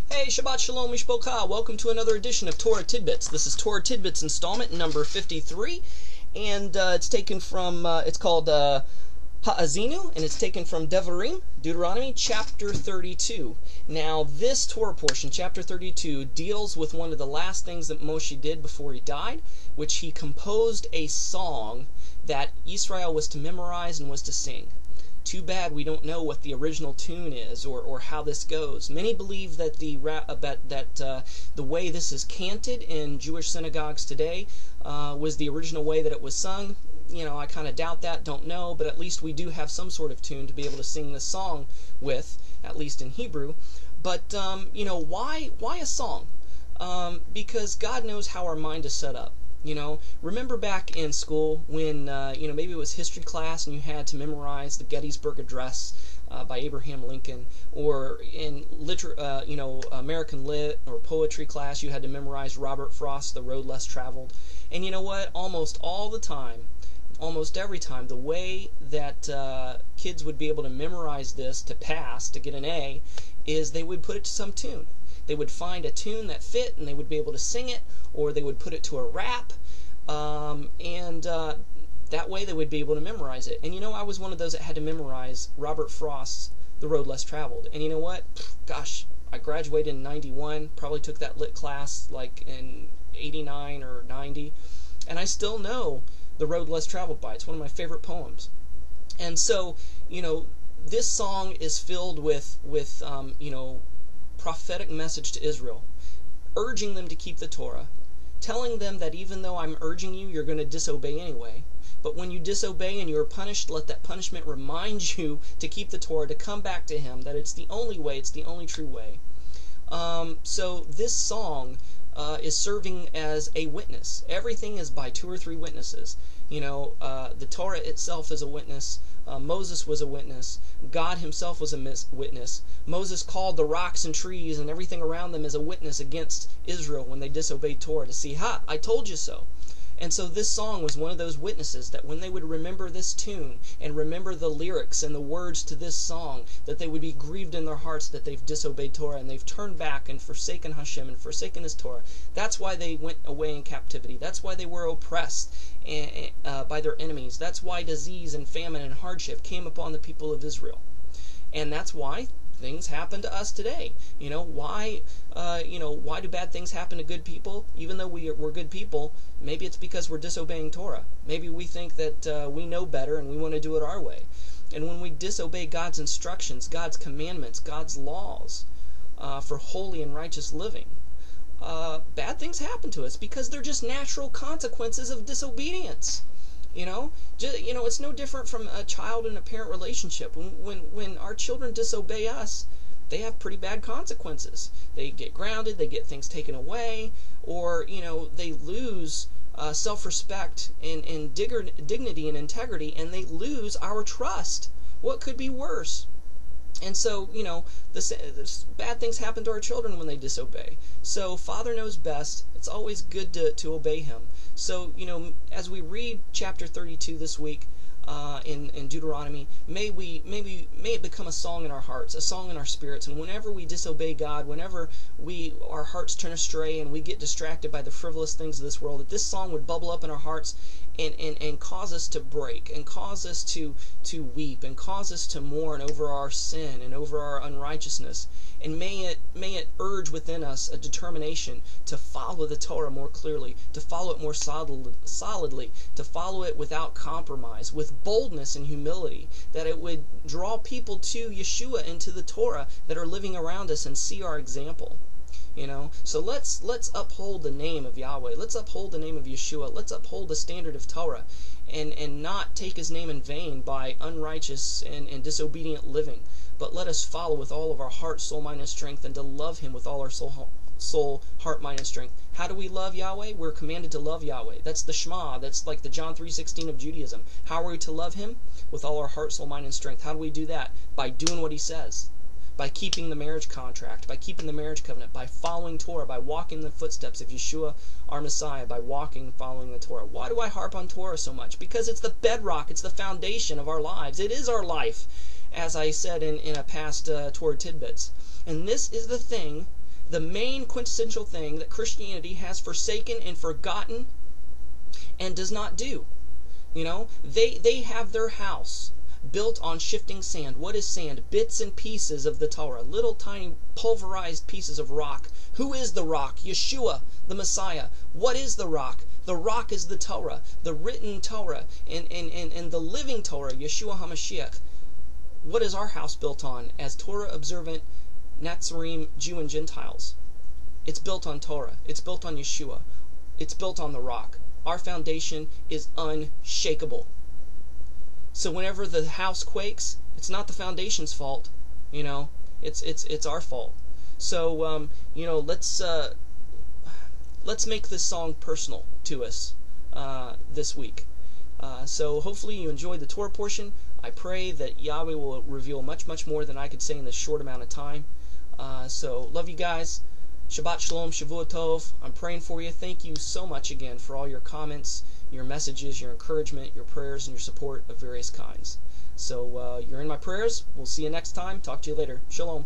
Hey, Shabbat Shalom, Mishpocha. Welcome to another edition of Torah Tidbits. This is Torah Tidbits installment number 53, and it's taken from, it's called Ha'azinu, and it's taken from Devarim, Deuteronomy, chapter 32. Now, this Torah portion, chapter 32, deals with one of the last things that Moshe did before he died, which he composed a song that Israel was to memorize and was to sing. Too bad we don't know what the original tune is or how this goes. Many believe that the way this is canted in Jewish synagogues today was the original way that it was sung. You know, I kind of doubt that, don't know, but at least we do have some sort of tune to be able to sing this song with, at least in Hebrew. But, you know, why a song? Because God knows how our mind is set up. You know, remember back in school when, you know, maybe it was history class and you had to memorize the Gettysburg Address by Abraham Lincoln, or in American Lit or poetry class you had to memorize Robert Frost's The Road Less Traveled. And you know what? Almost all the time, almost every time, the way that kids would be able to memorize this to pass, to get an A, is they would put it to some tune. They would find a tune that fit and they would be able to sing it, or they would put it to a rap, and that way they would be able to memorize it. And you know, I was one of those that had to memorize Robert Frost's The Road Less Traveled. And you know what? Gosh, I graduated in 91, probably took that lit class like in 89 or 90, and I still know The Road Less Traveled by. It's one of my favorite poems. And so, you know, this song is filled with you know, prophetic message to Israel, urging them to keep the Torah, telling them that even though I'm urging you, you're going to disobey anyway. But when you disobey and you're punished, let that punishment remind you to keep the Torah, to come back to Him, that it's the only way, it's the only true way. So this song is serving as a witness. Everything is by 2 or 3 witnesses. You know, the Torah itself is a witness. Moses was a witness. God Himself was a witness. Moses called the rocks and trees and everything around them as a witness against Israel when they disobeyed Torah, to see, ha, I told you so. And so this song was one of those witnesses that when they would remember this tune and remember the lyrics and the words to this song, that they would be grieved in their hearts that they've disobeyed Torah and they've turned back and forsaken Hashem and forsaken His Torah. That's why they went away in captivity. That's why they were oppressed by their enemies. That's why disease and famine and hardship came upon the people of Israel. And that's why things happen to us today. You know, why do bad things happen to good people? Even though we're good people, maybe it's because we're disobeying Torah. Maybe we think that we know better and we want to do it our way. And when we disobey God's instructions, God's commandments, God's laws for holy and righteous living, bad things happen to us because they're just natural consequences of disobedience. You know, it's no different from a child and a parent relationship. When our children disobey us, they have pretty bad consequences. They get grounded, they get things taken away, or, you know, they lose self-respect and dignity and integrity, and they lose our trust. What could be worse? And so, you know, this bad things happen to our children when they disobey. So Father knows best. It's always good to obey Him. So, you know, as we read chapter 32 this week in Deuteronomy, may it become a song in our hearts, a song in our spirits. And whenever we disobey God, whenever our hearts turn astray and we get distracted by the frivolous things of this world, that this song would bubble up in our hearts and cause us to break, and cause us to weep, and cause us to mourn over our sin and over our unrighteousness. And may it urge within us a determination to follow the Torah more clearly, to follow it more solidly, to follow it without compromise, with boldness and humility, that it would draw people to Yeshua and to the Torah that are living around us and see our example. You know, so let's uphold the name of Yahweh. Let's uphold the name of Yeshua. Let's uphold the standard of Torah, and not take His name in vain by unrighteous and disobedient living. But let us follow with all of our heart, soul, mind, and strength, and to love Him with all our soul, heart, mind, and strength. How do we love Yahweh? We're commanded to love Yahweh. That's the Shema. That's like the John 3:16 of Judaism. How are we to love Him? With all our heart, soul, mind, and strength. How do we do that? By doing what He says. By keeping the marriage contract, by keeping the marriage covenant, by following Torah, by walking the footsteps of Yeshua, our Messiah, by walking, following the Torah. Why do I harp on Torah so much? Because it's the bedrock, it's the foundation of our lives. It is our life, as I said in a past Torah Tidbits. And this is the thing the main quintessential thing that Christianity has forsaken and forgotten and does not do. You know, they have their house built on shifting sand. What is sand? Bits and pieces of the Torah, little tiny pulverized pieces of rock. Who is the rock? Yeshua, the Messiah. What is the rock? The rock is the Torah, the written Torah, and the living Torah, Yeshua HaMashiach. What is our house built on as Torah observant Nazarene Jew and Gentiles? It's built on Torah. It's built on Yeshua. It's built on the rock. Our foundation is unshakable. So whenever the house quakes, it's not the foundation's fault, you know. It's our fault. So you know, let's make this song personal to us this week. So hopefully you enjoyed the Torah portion. I pray that Yahweh will reveal much more than I could say in this short amount of time. So love you guys. Shabbat Shalom, Shavua Tov. I'm praying for you. Thank you so much again for all your comments, your messages, your encouragement, your prayers, and your support of various kinds. So you're in my prayers. We'll see you next time. Talk to you later. Shalom.